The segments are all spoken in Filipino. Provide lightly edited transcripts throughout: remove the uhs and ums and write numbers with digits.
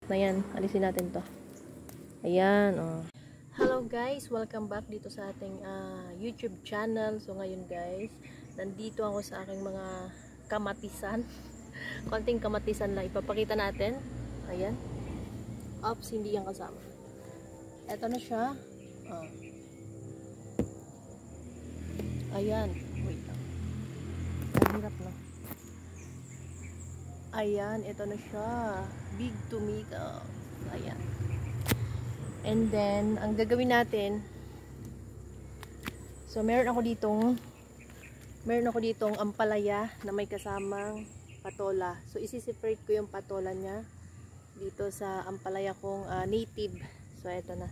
na yan. Alisin natin to. Ayan, oh. Hello guys, welcome back dito sa ating YouTube channel. So ngayon guys, nandito ako sa aking mga kamatisan. Konting kamatisan lang ipapakita natin. Ayan. Oops, hindi yan kasama. Ito na siya. Oh. Ayan. Wait lang. Ang hirap na. Ayan, ito na siya. Big tomato. Ayan. And then, ang gagawin natin, so meron ako ditong ampalaya na may kasamang patola. So isi-separate ko yung patola niya dito sa ampalaya kong native. So ito na.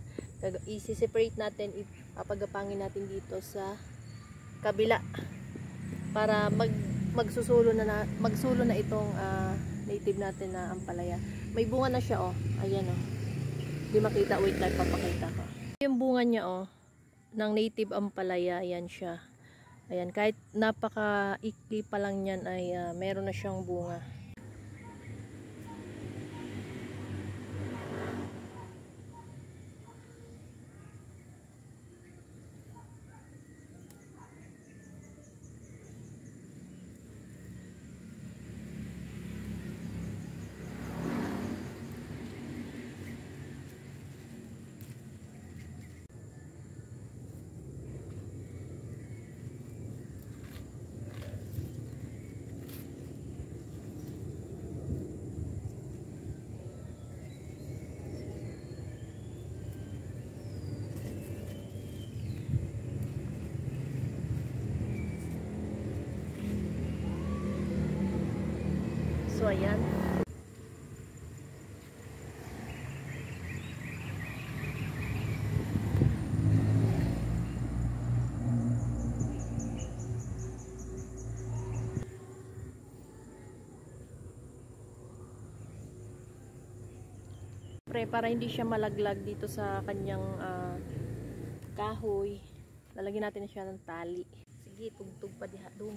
Isi-separate natin, ipapagapangin natin dito sa kabila para magsulo na itong native natin na ampalaya. May bunga na siya, oh. Ayan, oh. Hindi makita, wait lang, papakita ko. Yung bunga niya, oh, ng native ampalaya, ayan siya. Ayan, kahit napaka-ikli pa lang yan ay meron na siyang bunga. So ayan. Para hindi siya malaglag dito sa kanyang kahoy, lalagyan natin na siya ng tali. Sige, tugtog pa diha dum.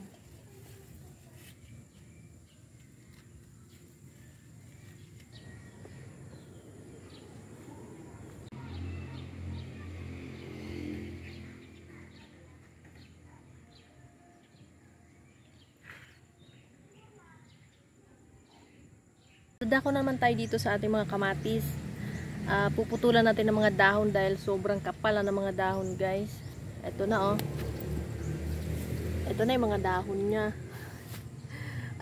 Dako naman tayo dito sa ating mga kamatis. Puputulan natin ng mga dahon dahil sobrang kapal ng mga dahon, guys. Ito na, oh. Ito na yung mga dahon niya.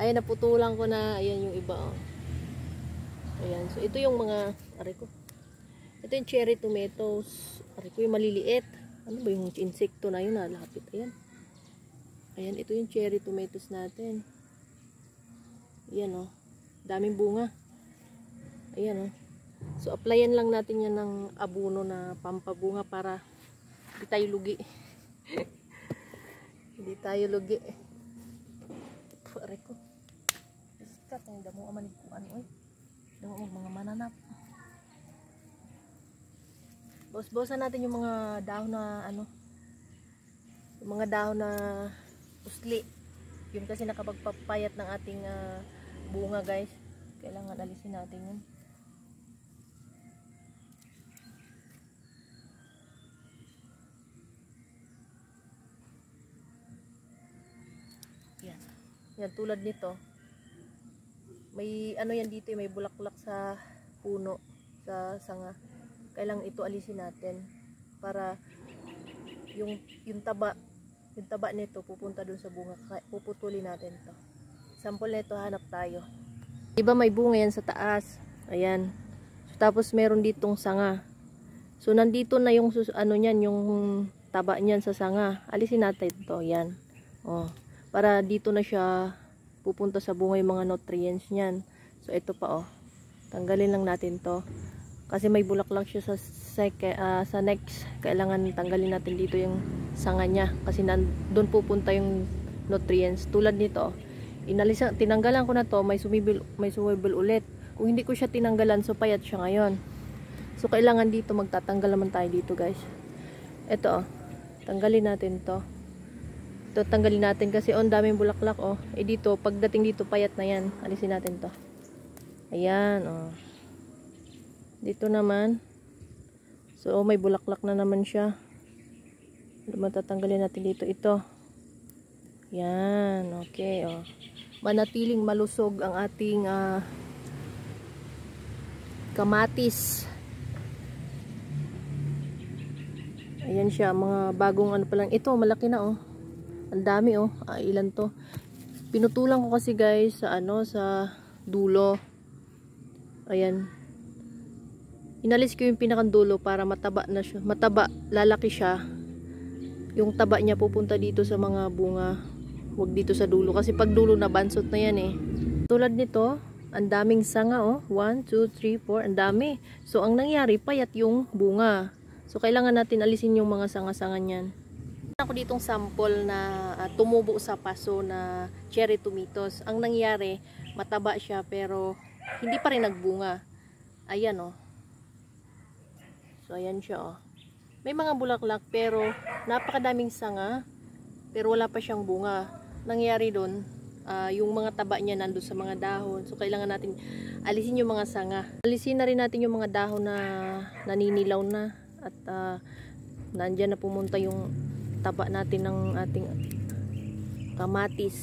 Ayan, naputulan ko na. Ayan yung iba, oh. Ayan. So, ito yung mga, aray ko. Ito yung cherry tomatoes. Aray ko yung maliliit. Ano ba yung insekto na yun, lapit. Ayan. Ayan, ito yung cherry tomatoes natin. Ayan, oh. Daming bunga. Ayan, oh. So, applyan lang natin yan ng abono na pampabunga para hindi tayo lugi. Hindi tayo lugi. Pare ko. Iskat, ang damo amanikuan, oy. Damo mga mananap. Bos-bosan natin yung mga dahon na ano. Yung mga dahon na usli. Yun kasi nakapagpapayat ng ating bunga, guys. Kailangan alisin natin yun. Yan. Yan, tulad nito. May ano yan dito, may bulaklak sa puno, sa sanga. Kailangan ito alisin natin para yung taba nito pupunta dun sa bunga. Puputulin natin to. Sample nito, hanap tayo. Diba may bunga yan sa taas. Ayan. So, tapos meron ditong sanga. So nandito na yung ano niyan, yung taba niyan sa sanga. Alisin natin to, yan. Oh, para dito na siya pupunta sa bunga yung mga nutrients niyan. So ito pa, oh. Tanggalin lang natin to. Kasi may bulaklak siya sa next. Kailangan tanggalin natin dito yung sanga niya kasi doon pupunta yung nutrients. Tulad nito, tinanggalan ko na to, may sumibol ulit. Kung hindi ko siya tinanggalan, so payat siya ngayon. So kailangan dito magtatanggal naman tayo dito, guys. Ito, oh. Tanggalin natin to. Ito tanggalin natin kasi on daming bulaklak, oh. Eh dito, pagdating dito payat na yan. Alisin natin to. Ayan, oh. Dito naman. So, may bulaklak na naman siya. Matatanggalin natin dito. Ito. Yan. Okay. Oh. Manatiling malusog ang ating kamatis. Ayan siya. Mga bagong ano pa lang. Ito, malaki na oh. Ang dami oh. Ilan to? Pinutulan ko kasi guys sa sa dulo. Ayan. Inalis ko yung pinakandulo para mataba na siya. Mataba, lalaki siya. Yung taba niya pupunta dito sa mga bunga. Huwag dito sa dulo. Kasi pag dulo na, bansot na yan eh. Tulad nito, ang daming sanga oh. 1, 2, 3, 4. Ang dami. So, ang nangyari, payat yung bunga. So, kailangan natin alisin yung mga sanga-sanga niyan. Ako ditong sample na tumubo sa paso na cherry tomatoes. Ang nangyari, mataba siya pero hindi pa rin nagbunga. Ayan oh. So ayan siya oh. May mga bulaklak pero napakadaming sanga pero wala pa siyang bunga. Nangyari doon, yung mga taba niya nandun sa mga dahon. So kailangan natin alisin yung mga sanga. Alisin na rin natin yung mga dahon na naninilaw na at nandyan na pumunta yung taba natin ng ating kamatis.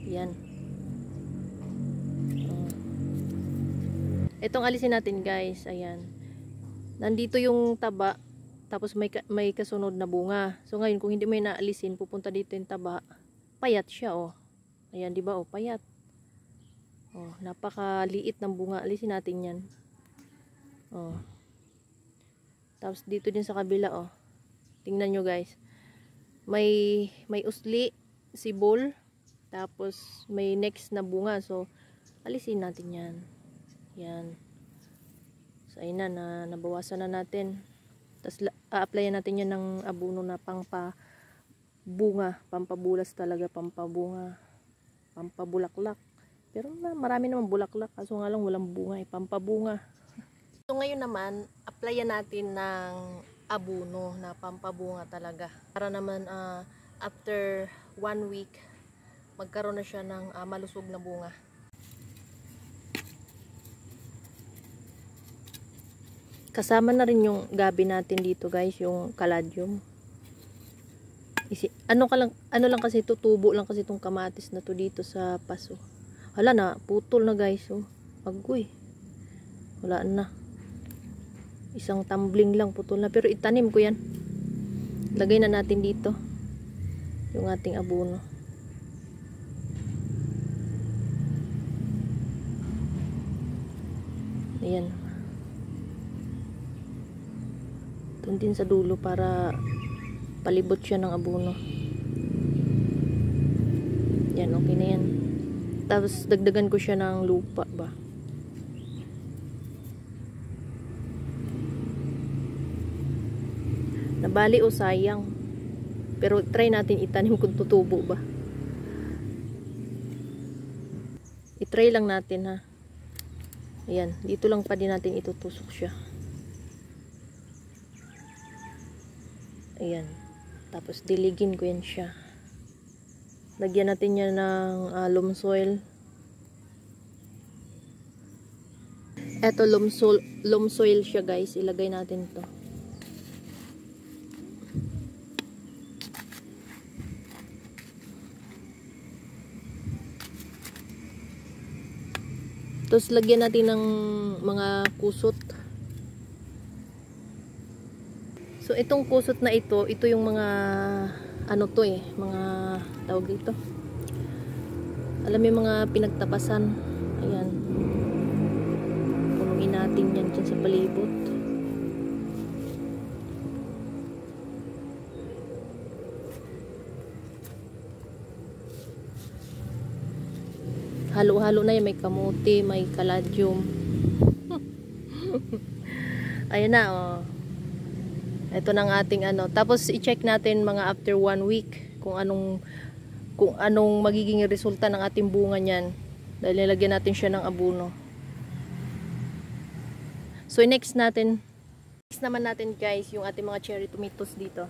Yan. Itong alisin natin guys. Ayan. Nandito yung taba. Tapos may kasunod na bunga. So ngayon kung hindi mo naalisin, pupunta dito yung taba. Payat siya oh. Ayan diba oh. Payat. Oh, napakaliit ng bunga. Alisin natin yan. Oh. Tapos dito din sa kabila oh. Tingnan nyo guys. May usli, sibol, tapos may next na bunga. So, alisin natin yan. Yan. So, ayun na, nabawasan na natin. Tapos, a-applyan natin yan ng abono na pampabunga. Pampabulas talaga, pampabunga. Pampabulaklak. Pero marami naman bulaklak. Kaso nga lang walang bunga pampabunga. So, ngayon naman, applyan natin ng abono na pampabunga talaga para naman after 1 week magkaroon na siya ng malusog na bunga. Kasama na rin yung gabi natin dito guys, yung caladium. Ano lang kasi tutubo lang kasi itong kamatis na to dito sa paso. Hala na, putol na guys oh. Agoy. Wala na. Isang tumbling lang putol na. Pero itanim ko yan. Lagay na natin dito. Yung ating abono. Ayan. Doon din sa dulo para palibot siya ng abono. Yan, okay na yan. Tapos dagdagan ko siya ng lupa ba. Nabali o sayang. Pero try natin itanim kung tutubo ba. I-try lang natin ha. Ayan, dito lang pa din natin itutusok siya. Ayan. Tapos diligin ko yan siya. Lagyan natin yan ng loam soil. Eto loam soil siya guys. Ilagay natin to. Tapos lagyan natin ng mga kusot. So itong kusot na ito yung mga ano to mga tawag dito. Alam mo yung mga pinagtapasan. Ayan. Punuin natin yan dyan sa palibot. Halo-halo na yan. May kamote, may caladium. Ayan na, oh. Ito ng ating ano. Tapos, i-check natin mga after 1 week kung anong magiging resulta ng ating bunga niyan. Dahil nilagyan natin siya ng abono. So, next naman natin guys, yung ating mga cherry tomatoes dito.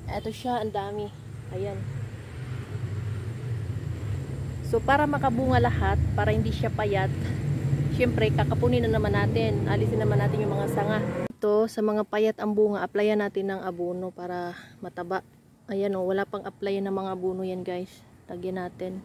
Ito siya, ang dami. Ayan. So, para makabunga lahat, para hindi siya payat, syempre kakapunin na naman natin, alisin naman natin yung mga sanga. Ito sa mga payat ang bunga, applyan natin ng abono para mataba. Ayan o, wala pang applyan ng mga abono yan guys, lagyan natin.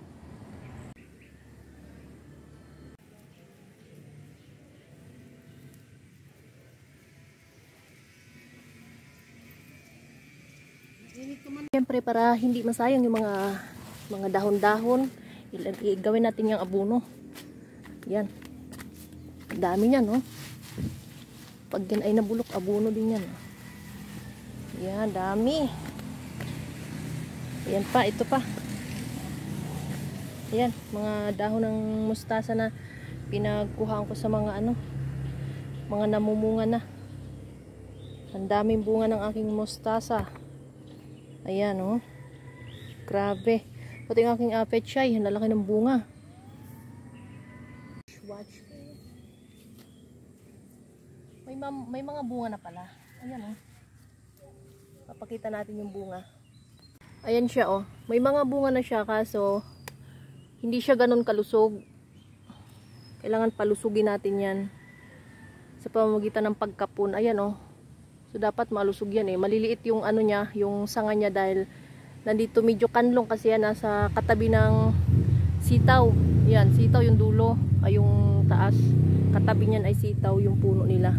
Siyempre para hindi masayang yung mga dahon-dahon, gawin natin yung abono. Yan. Dami niyan, no? Pag yan ay nabulok, abono din yan. Yan, dami. Yan pa, ito pa. Yan, mga dahon ng mustasa na pinagkuhaan ko sa mga mga namumunga na. Ang daming bunga ng aking mustasa. Ayan, oh. Grabe. Pati ang aking apechay, ang lalaki ng bunga. Watch. May mga bunga na pala. Ayan, oh. Papakita natin yung bunga. Ayan siya, oh. May mga bunga na siya, kaso hindi siya ganun kalusog. Kailangan palusugin natin yan sa pamamagitan ng pagkapon. Ayan, oh. So dapat malusog yan eh. Maliliit yung niya, yung sanga niya dahil nandito medyo kanlong kasi yan nasa katabi ng sitaw. Yan, sitaw yung dulo, ay yung taas. Katabi niyan ay sitaw yung puno nila.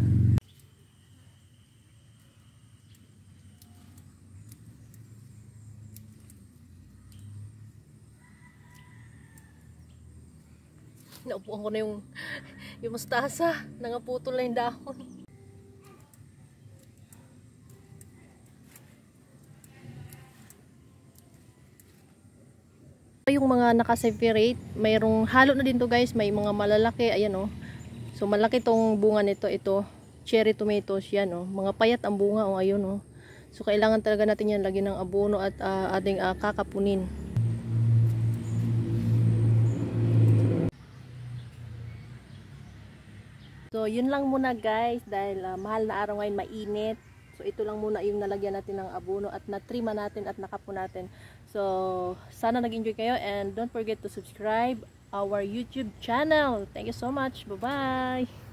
Naupuan ko na yung mustasa, nangaputol na yung dahon. Yung mga nakaseparate, mayroong halo na din to guys, may mga malalaki, ayan oh. So malaki tong bunga nito, ito cherry tomatoes yan oh. Mga payat ang bunga oh, ayun oh. So kailangan talaga natin yan lagyan ng abono at ating kakapunin. So yun lang muna guys, dahil mahal na araw ngayon, mainit. So ito lang muna yung nalagyan natin ng abono at natrima natin at nakapo natin. So sana nag-enjoy kayo and don't forget to subscribe our YouTube channel. Thank you so much. Bye-bye!